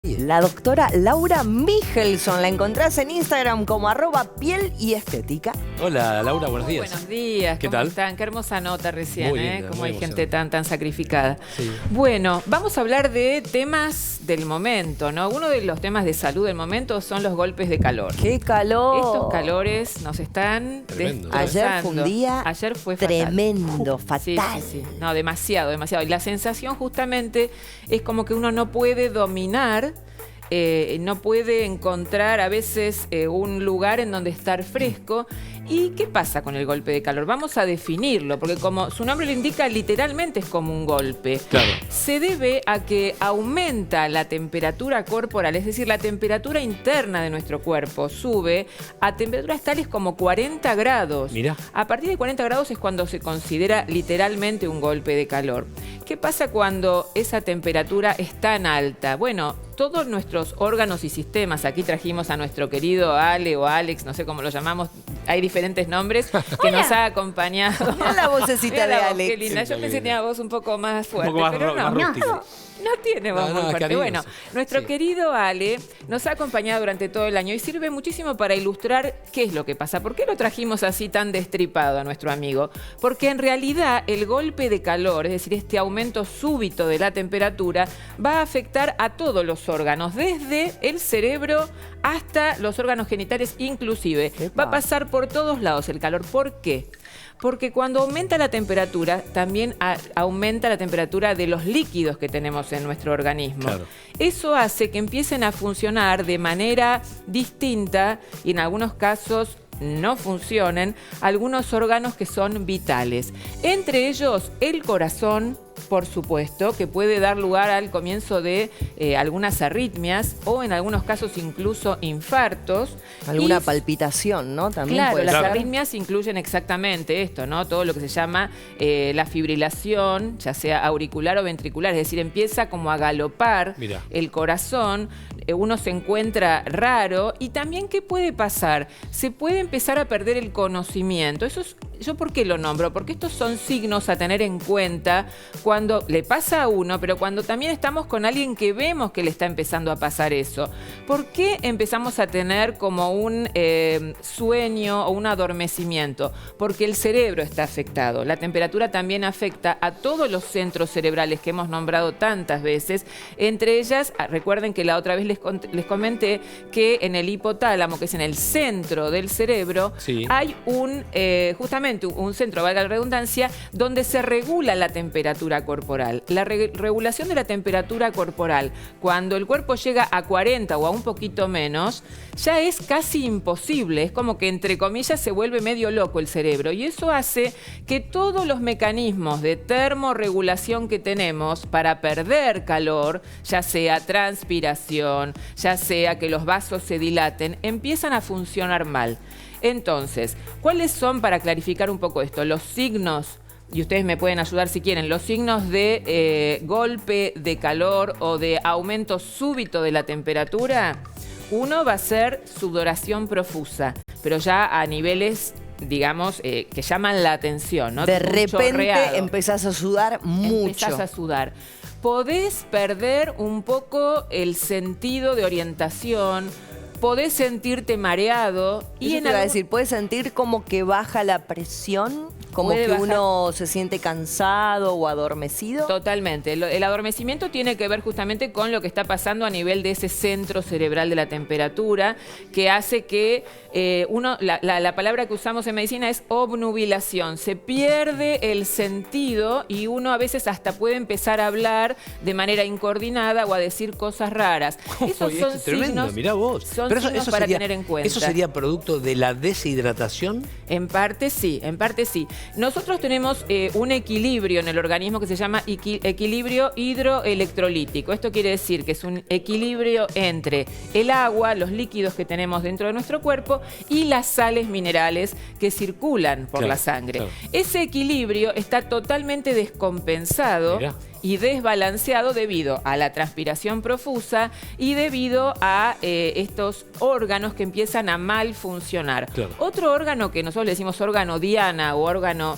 La doctora Laura Michelson, la encontrás en Instagram como @piel-y-estética. Hola Laura, buenos días. Buenos días, ¿Qué ¿cómo tal? están? Qué hermosa nota recién, Muy linda, Cómo muy hay gente emocionante. tan sacrificada. Sí. Bueno, vamos a hablar de temas del momento, ¿no? Uno de los temas de salud del momento son los golpes de calor. ¡Qué calor! Estos calores nos están Tremendo. destrozando. Ayer fue un día Ayer fue fatal. tremendo, fatal. Sí. No, demasiado. Y la sensación justamente es como que uno no puede dominar, no puede encontrar a veces un lugar en donde estar fresco. ¿Y qué pasa con el golpe de calor? Vamos a definirlo, porque como su nombre lo indica, literalmente es como un golpe. Claro. Se debe a que aumenta la temperatura corporal, es decir, la temperatura interna de nuestro cuerpo sube a temperaturas tales como 40 grados. Mirá. A partir de 40 grados es cuando se considera literalmente un golpe de calor. ¿Qué pasa cuando esa temperatura es tan alta? Bueno, todos nuestros órganos y sistemas, aquí trajimos a nuestro querido Ale o Alex, no sé cómo lo llamamos, hay diferentes nombres, que nos ha acompañado. Mirá la vocecita Mirá de la voz, Alex. qué linda. Yo Sí, pensé que tenía voz un poco más fuerte, Un poco más, pero no. más rústica. No tiene voz No, muy es fuerte. cariñoso. Bueno, nuestro Sí. querido Ale nos ha acompañado durante todo el año y sirve muchísimo para ilustrar qué es lo que pasa. ¿Por qué lo trajimos así tan destripado a nuestro amigo? Porque en realidad el golpe de calor, es decir, este aumento súbito de la temperatura, va a afectar a todos los órganos, desde el cerebro hasta los órganos genitales inclusive. Epa. Va a pasar por todos lados el calor. ¿Por qué? Porque cuando aumenta la temperatura, también aumenta la temperatura de los líquidos que tenemos en nuestro organismo. Claro. Eso hace que empiecen a funcionar de manera distinta y en algunos casos no funcionen algunos órganos que son vitales. Entre ellos, el corazón, por supuesto, que puede dar lugar al comienzo de algunas arritmias o en algunos casos incluso infartos. Alguna Y palpitación, ¿no? También claro, puede las ser. arritmias incluyen exactamente esto, ¿no? Todo lo que se llama la fibrilación, ya sea auricular o ventricular, es decir, empieza como a galopar Mirá. el corazón, uno se encuentra raro y también ¿qué puede pasar? Se puede empezar a perder el conocimiento. Eso es, ¿yo por qué lo nombro? Porque estos son signos a tener en cuenta cuando le pasa a uno, pero cuando también estamos con alguien que vemos que le está empezando a pasar eso. ¿Por qué empezamos a tener como un sueño o un adormecimiento? Porque el cerebro está afectado. La temperatura también afecta a todos los centros cerebrales que hemos nombrado tantas veces. Entre ellas, recuerden que la otra vez les comenté que en el hipotálamo, que es en el centro del cerebro, Sí. hay justamente un centro, valga la redundancia, donde se regula la temperatura corporal. La regulación de la temperatura corporal, cuando el cuerpo llega a 40 o a un poquito menos, ya es casi imposible. Es como que, entre comillas, se vuelve medio loco el cerebro. Y eso hace que todos los mecanismos de termorregulación que tenemos para perder calor, ya sea transpiración, ya sea que los vasos se dilaten, empiezan a funcionar mal. Entonces, ¿cuáles son, para clarificar un poco esto, los signos? Y ustedes me pueden ayudar si quieren, los signos de golpe de calor o de aumento súbito de la temperatura. Uno va a ser sudoración profusa, pero ya a niveles, digamos, que llaman la atención, ¿no? De Tipo un repente chorreado. empezás a sudar mucho. Empezás a sudar. Podés perder un poco el sentido de orientación, podés sentirte mareado y Eso te iba a decir, ¿puedes sentir como que baja la presión? Como Puede que bajar. uno se siente cansado o adormecido. Totalmente. El adormecimiento tiene que ver justamente con lo que está pasando a nivel de ese centro cerebral de la temperatura, que hace que la palabra que usamos en medicina es obnubilación. Se pierde el sentido y uno a veces hasta puede empezar a hablar de manera incoordinada o a decir cosas raras. Esos Oye, son esto es tremendo, signos, mirá vos. son Pero signos para tener en cuenta. ¿Eso sería producto de la deshidratación? En parte sí, en parte sí. Nosotros tenemos un equilibrio en el organismo que se llama equilibrio hidroelectrolítico. Esto quiere decir que es un equilibrio entre el agua, los líquidos que tenemos dentro de nuestro cuerpo y las sales minerales que circulan por Claro, la sangre. claro. Ese equilibrio está totalmente descompensado Mirá. y desbalanceado debido a la transpiración profusa y debido a estos órganos que empiezan a mal funcionar. Claro. Otro órgano que nosotros le decimos órgano diana o órgano,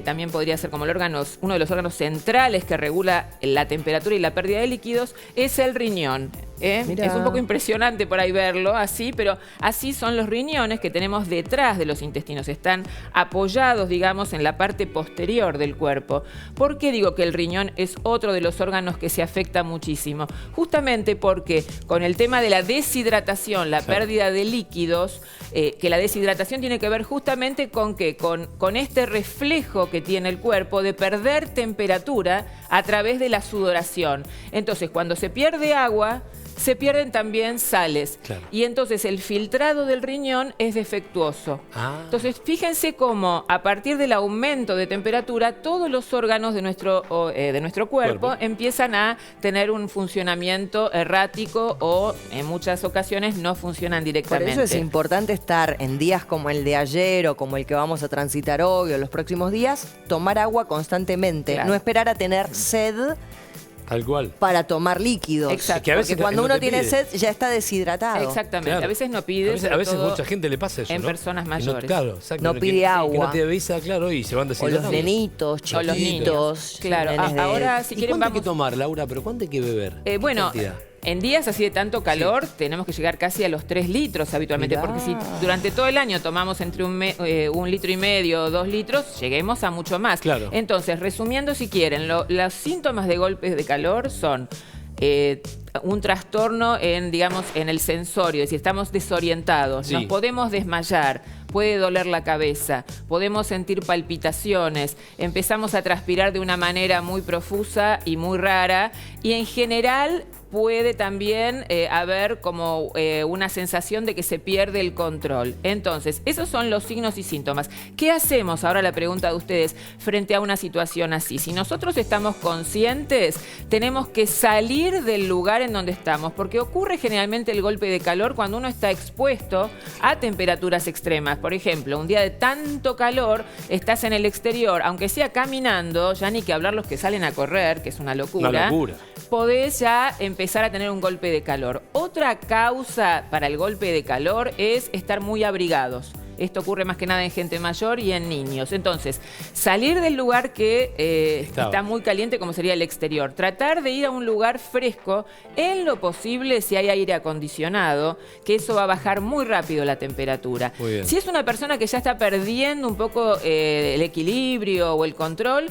también podría ser como uno de los órganos centrales que regula la temperatura y la pérdida de líquidos, es el riñón. Mirá. Es un poco impresionante por ahí verlo así, pero así son los riñones que tenemos detrás de los intestinos. Están apoyados, digamos, en la parte posterior del cuerpo. ¿Por qué digo que el riñón es otro de los órganos que se afecta muchísimo? Justamente porque con el tema de la deshidratación, la pérdida de líquidos, que la deshidratación tiene que ver justamente con ¿qué? Con este reflejo que tiene el cuerpo de perder temperatura a través de la sudoración. Entonces, cuando se pierde agua, se pierden también sales. Claro. Y entonces el filtrado del riñón es defectuoso. Entonces, fíjense cómo a partir del aumento de temperatura, todos los órganos de nuestro cuerpo empiezan a tener un funcionamiento errático o en muchas ocasiones no funcionan Por directamente. eso es importante estar en días como el de ayer o como el que vamos a transitar hoy o los próximos días, tomar agua constantemente, Claro. no esperar a tener sed Tal cual. para tomar líquidos. Exacto. Es que a veces Porque cuando no uno te tiene pide. sed ya está deshidratado. Exactamente. Claro. A veces no pide. A sobre veces todo mucha gente le pasa eso, en ¿no? personas Que no- mayores. claro, exacto. No que- pide Que agua. no te avisa, claro, y se van O los deshidratando. nenitos, O los niños. chiquitos. Claro. nenes de- Ahora, si ¿Y quieren, cuánto hay vamos. que tomar, Laura? ¿Pero cuánto hay que beber? Bueno, ¿Qué cantidad? en días así de tanto calor tenemos que llegar casi a los 3 litros habitualmente, Mirá. porque si durante todo el año tomamos entre 1,5 litro o 2 litros, lleguemos a mucho más. Claro. Entonces, resumiendo si quieren, los síntomas de golpes de calor son un trastorno digamos, en el sensorio, es decir, estamos desorientados, Sí. nos podemos desmayar, puede doler la cabeza, podemos sentir palpitaciones, empezamos a transpirar de una manera muy profusa y muy rara, y en general puede también haber como una sensación de que se pierde el control. Entonces, esos son los signos y síntomas. ¿Qué hacemos? Ahora la pregunta de ustedes frente a una situación así. Si nosotros estamos conscientes, tenemos que salir del lugar en donde estamos, porque ocurre generalmente el golpe de calor cuando uno está expuesto a temperaturas extremas. Por ejemplo, un día de tanto calor, estás en el exterior, aunque sea caminando, ya ni que hablar los que salen a correr, que es una locura. Una locura. Podés ya empezar a tener un golpe de calor. Otra causa para el golpe de calor es estar muy abrigados. Esto ocurre más que nada en gente mayor y en niños. Entonces, salir del lugar que está muy caliente, como sería el exterior. Tratar de ir a un lugar fresco, en lo posible si hay aire acondicionado, que eso va a bajar muy rápido la temperatura. Muy bien. Si es una persona que ya está perdiendo un poco el equilibrio o el control,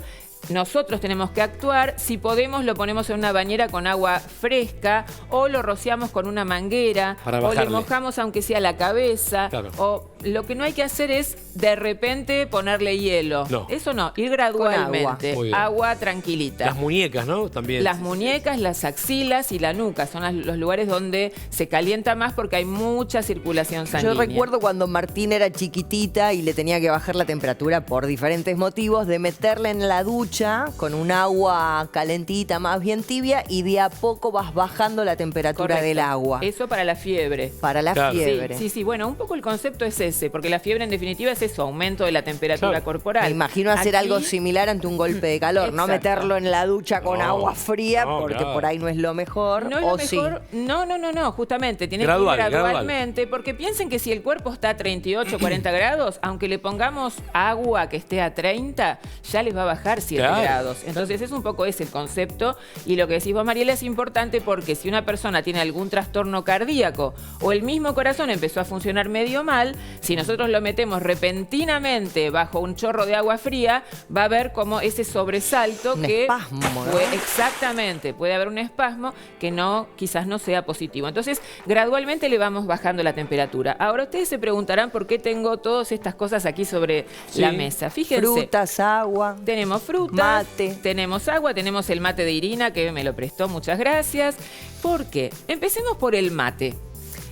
nosotros tenemos que actuar. Si podemos, lo ponemos en una bañera con agua fresca o lo rociamos con una manguera Para o le bajarle. mojamos aunque sea la cabeza. Claro. O lo que no hay que hacer es de repente ponerle hielo. No. Eso no, ir gradualmente. Muy bien. Agua tranquilita. Las muñecas, ¿no? También. Las muñecas, las axilas y la nuca son los lugares donde se calienta más porque hay mucha circulación sanguínea. Yo recuerdo cuando Martín era chiquitita y le tenía que bajar la temperatura por diferentes motivos, de meterla en la ducha con un agua calentita, más bien tibia, y de a poco vas bajando la temperatura Correcto. del agua. Eso para la fiebre. Para la Claro. fiebre. Sí, sí, bueno, un poco el concepto es ese, porque la fiebre en definitiva es eso, aumento de la temperatura Claro. corporal. Me imagino hacer Aquí- algo similar ante un golpe de calor, no Exacto. meterlo en la ducha con No, agua fría, no, porque claro. por ahí no es lo mejor. No es o lo mejor, sí. no, justamente, tiene Gradual, que ir gradual. gradualmente, porque piensen que si el cuerpo está a 38, 40 grados, aunque le pongamos agua que esté a 30, ya les va a bajar 7 Claro. grados. Entonces es un poco ese el concepto, y lo que decís vos, Mariela, es importante porque si una persona tiene algún trastorno cardíaco o el mismo corazón empezó a funcionar medio mal, si nosotros lo metemos repentinamente bajo un chorro de agua fría, va a haber como ese sobresalto Un que espasmo, ¿no? exactamente, puede haber un espasmo que quizás no sea positivo. Entonces, gradualmente le vamos bajando la temperatura. Ahora, ustedes se preguntarán por qué tengo todas estas cosas aquí sobre Sí. la mesa. Fíjense. Frutas, agua. Tenemos frutas, Mate. tenemos agua, tenemos el mate de Irina, que me lo prestó, muchas gracias. ¿Por qué? Empecemos por el mate.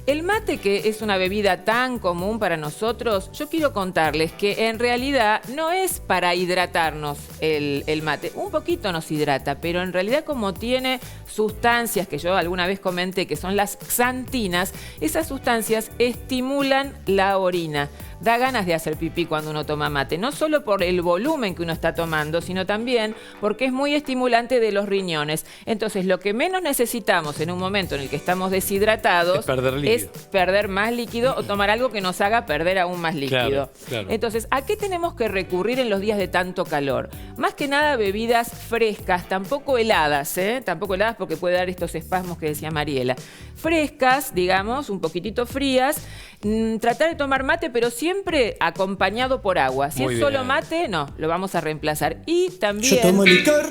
El mate, que es una bebida tan común para nosotros, yo quiero contarles que en realidad no es para hidratarnos el mate. Un poquito nos hidrata, pero en realidad como tiene sustancias que yo alguna vez comenté que son las xantinas, esas sustancias estimulan la orina. da ganas de hacer pipí cuando uno toma mate. No solo por el volumen que uno está tomando, sino también porque es muy estimulante de los riñones. Entonces, lo que menos necesitamos en un momento en el que estamos deshidratados es perder más líquido o tomar algo que nos haga perder aún más líquido. Claro. Entonces, ¿a qué tenemos que recurrir en los días de tanto calor? Más que nada bebidas frescas, tampoco heladas, tampoco heladas porque puede dar estos espasmos que decía Mariela. Frescas, digamos, un poquitito frías. Tratar de tomar mate, pero siempre acompañado por agua. Si Muy es solo bien. mate, no, lo vamos a reemplazar. Y también... Yo tomo licor.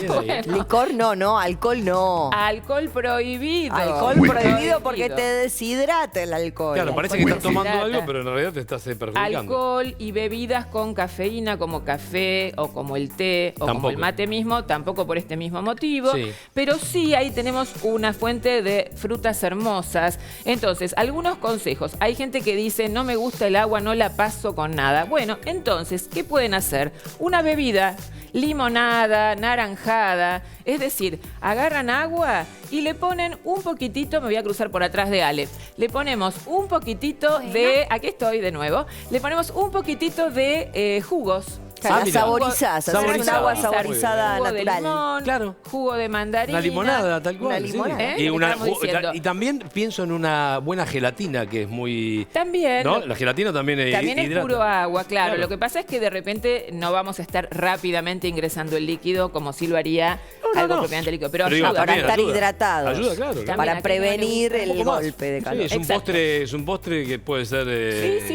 Bueno. Licor no, alcohol no. Alcohol prohibido. Alcohol prohibido porque te deshidrata el alcohol. Claro, parece que estás tomando algo, pero en realidad te estás perjudicando. Alcohol y bebidas con cafeína como café o como el té o como el mate mismo, tampoco por este mismo motivo. Sí. Pero sí ahí tenemos una fuente de frutas hermosas. Entonces, algunos consejos. Hay gente que dice, no me gusta el agua, no la paso con nada. Bueno, entonces, ¿qué pueden hacer? Una bebida limonada, naranjada, es decir, agarran agua y le ponen un poquitito, me voy a cruzar por atrás de Ale, le ponemos un poquitito de, aquí estoy de nuevo, le ponemos un poquitito de jugos. La saborizás, haces un agua Saborizar. saborizada Jugo de natural. limón, Claro. jugo de mandarina. Una limonada, tal cual. Una limonada. Sí. ¿Eh? Y, Lo que estamos diciendo. y también pienso en una buena gelatina que es muy... También. ¿No? La gelatina también También es hidrata. puro agua, claro. Claro. Lo que pasa es que de repente no vamos a estar rápidamente ingresando el líquido como si lo haría algo propiamente líquido. Pero digo, ayuda. Para también estar ayuda. hidratados. Ayuda, claro. También Para a quien prevenir no le gusta. el Un poco más. golpe de Sí, calor. Exacto. es un postre que puede ser...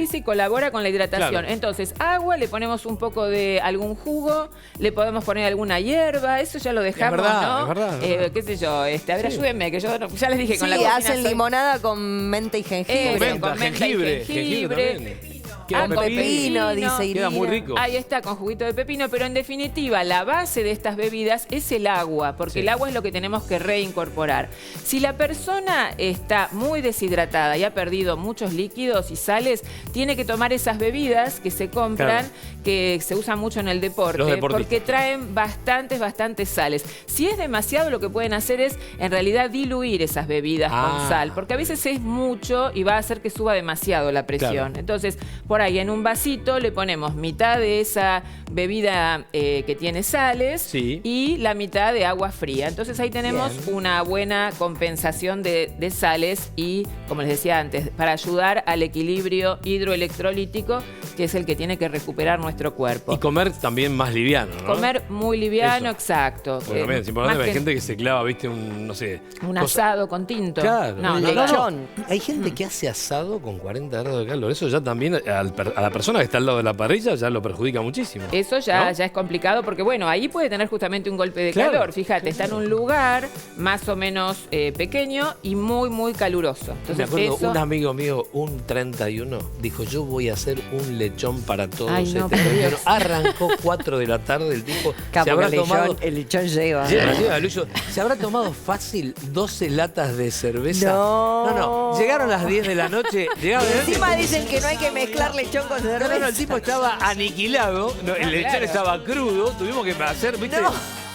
Sí, colabora con la hidratación. Claro. Entonces, agua, le ponemos un poco de algún jugo, le podemos poner alguna hierba, eso ya lo dejamos, verdad, ¿no? es verdad, es verdad. Qué sé yo, a ver, ayúdenme, que yo ya les dije con la Sí, cocina hacen soy- limonada con menta y jengibre. Menta, con menta y jengibre jengibre. también. Queda Con pepino, dice Irina. Queda muy rico. Ahí está, con juguito de pepino, pero en definitiva, la base de estas bebidas es el agua, porque el agua es lo que tenemos que reincorporar. Si la persona está muy deshidratada y ha perdido muchos líquidos y sales, tiene que tomar esas bebidas que se compran, que se usan mucho en el deporte, Los deportistas. porque traen bastantes sales. Si es demasiado, lo que pueden hacer es, en realidad, diluir esas bebidas con sal, porque a veces es mucho y va a hacer que suba demasiado la presión. Claro. Entonces, por ahí en un vasito le ponemos mitad de esa bebida que tiene sales y la mitad de agua fría. Entonces ahí tenemos una buena compensación de sales y, como les decía antes, para ayudar al equilibrio hidroelectrolítico, que es el que tiene que recuperar nuestro cuerpo. Y comer también más liviano, ¿no? Comer muy liviano, Eso. exacto. Porque también es importante, Más hay que gente que se clava, viste, un, no sé... un cosa- asado con tinto. Claro. No, Un no, no. lechón. Hay gente que hace asado con 40 grados de calor. Eso ya también a la persona que está al lado de la parrilla ya lo perjudica muchísimo. Eso ya, ¿no? ya es complicado porque, bueno, ahí puede tener justamente un golpe de Claro. calor. Fíjate, está en un lugar más o menos pequeño y muy caluroso. Me Entonces, acuerdo, eso... un amigo mío, un 31, dijo, yo voy a hacer un lechón para todos. Ay, no, este por 31". Dios. Arrancó 4 de la tarde, el tipo se Capo, habrá el tomado... lechón lleva. Lleva, Lucho. Se habrá tomado fácil 12 latas de cerveza. No. No. Llegaron las 10 de la noche. Llegaron Y encima dicen que no hay que mezclar lechón con cerveza. No, el tipo estaba aniquilado, el lechón claro. estaba crudo, tuvimos que hacer, ¿viste?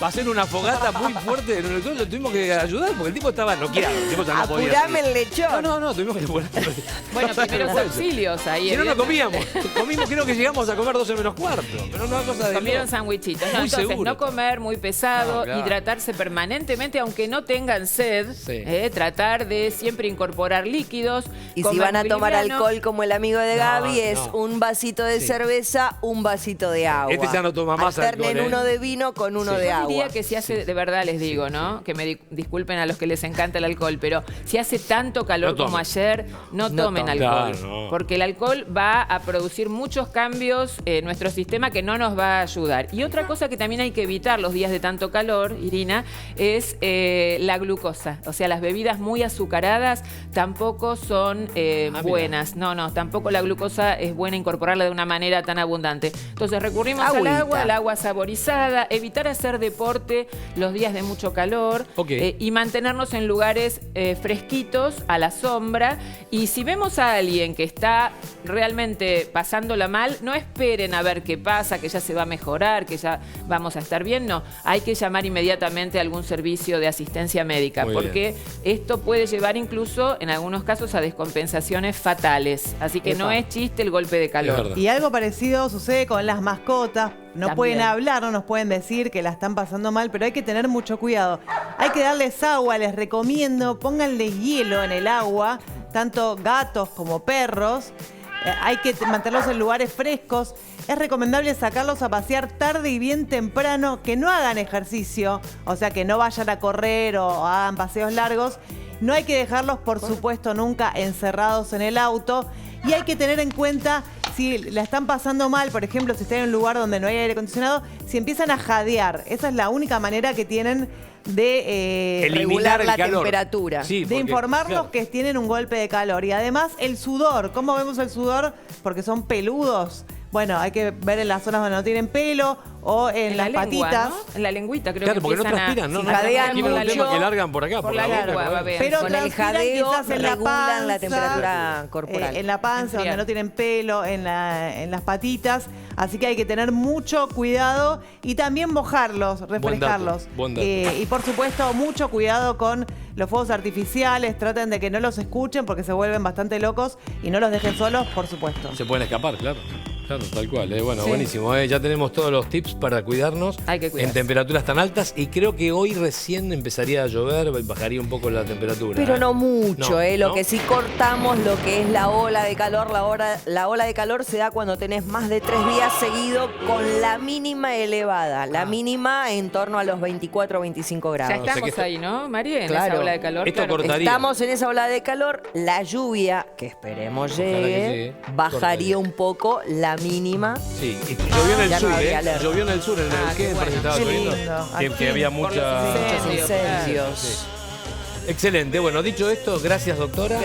Hacer una fogata muy fuerte en el lechón, lo tuvimos que ayudar porque el tipo estaba noqueado, el tipo ya no podía. Apurame el lechón. No, tuvimos que poner. Bueno, primeros auxilios ahí. Si no, no evidentemente. comíamos, creo que llegamos a comer 12 menos cuarto. Pero una cosa de Comieron loco. sandwichitos. No, Muy entonces, seguro. no comer muy pesado, No, claro. hidratarse permanentemente, aunque no tengan sed. Sí. Tratar de siempre incorporar líquidos. Y si comer van a muy tomar liviano. alcohol como el amigo de Gaby, es no. un vasito de cerveza, un vasito de agua. Este ya no toma más Alternen alcohol, ¿eh? uno de vino con uno de Yo agua. diría que si hace, de verdad les digo, ¿no? Que me disculpen a los que les encanta el alcohol, pero si hace tanto calor No tomen. como ayer, no tomen tomen. alcohol. Claro, no. Porque el alcohol va a producir muchos cambios en nuestro sistema que no nos va a ayudar. Y otra cosa que también hay que evitar los días de tanto calor, Irina, es la glucosa. O sea, las bebidas muy azucaradas tampoco son buenas. No, tampoco la glucosa es buena incorporarla de una manera tan abundante. Entonces recurrimos Agüita. al agua saborizada, evitar hacer deporte deporte los días de mucho calor. Ok. Y mantenernos en lugares fresquitos, a la sombra. Y si vemos a alguien que está realmente pasándola mal, no esperen a ver qué pasa, que ya se va a mejorar, que ya vamos a estar bien. No, hay que llamar inmediatamente a algún servicio de asistencia médica, Muy porque esto puede llevar incluso, en algunos casos, a descompensaciones fatales. Así que no es chiste el golpe de Es calor. verdad. Y algo parecido sucede con las mascotas. No También. pueden hablar, no nos pueden decir que la están pasando mal, pero hay que tener mucho cuidado. Hay que darles agua, les recomiendo, pónganle hielo en el agua, tanto gatos como perros. Hay que mantenerlos en lugares frescos. Es recomendable sacarlos a pasear tarde y bien temprano, que no hagan ejercicio, o sea, que no vayan a correr o hagan paseos largos. No hay que dejarlos, por supuesto, nunca encerrados en el auto. Y hay que tener en cuenta si la están pasando mal, por ejemplo, si están en un lugar donde no hay aire acondicionado, si empiezan a jadear. Esa es la única manera que tienen de Eliminar regular el la calor. temperatura. Sí, de porque, informarnos claro, que tienen un golpe de calor. Y además el sudor. ¿Cómo vemos el sudor? Porque son peludos. Bueno, hay que ver en las zonas donde no tienen pelo o en las la lengua, patitas. ¿no? En la lengüita creo Claro, que porque no empiezan transpiran, ¿no? si No jadean tienen un mucho, tema que largan por acá, por la boca, lengua, ¿no? va a ver. Pero Con el transpiran jadeo quizás en la regulan la panza, temperatura corporal. en la panza, donde Enfriar. no tienen pelo, en las patitas. Así que hay que tener mucho cuidado y también mojarlos, refrescarlos. Buen dato. Y por supuesto, mucho cuidado con los fuegos artificiales. Traten de que no los escuchen porque se vuelven bastante locos y no los dejen solos, por supuesto. Se pueden escapar, claro. Claro, tal cual. Bueno, Sí. buenísimo. Ya tenemos todos los tips para cuidarnos Hay que cuidarse. en temperaturas tan altas. Y creo que hoy recién empezaría a llover, bajaría un poco la temperatura. Pero no mucho, No, Lo ¿no? que sí cortamos, lo que es la ola de calor. La ola de calor se da cuando tenés más de 3 días seguidos con la mínima elevada. La mínima en torno a los 24 o 25 Ya grados. o sea estamos que ahí, ¿no, María? En Claro. esa ola de calor. Esto claro. cortaría. Estamos en esa ola de calor. La lluvia, que esperemos Ojalá que llegue, llegue, bajaría cortaría. un poco la mínima. Sí, y llovió en el Ya no sur, habría alerta. Llovió en el sur, en el Ah, que qué bueno. estaba Qué lloviendo. lindo. Que Aquí, había por los mucha. incendios. Muchos incendios. Sí. Excelente. Bueno, dicho esto, gracias, doctora.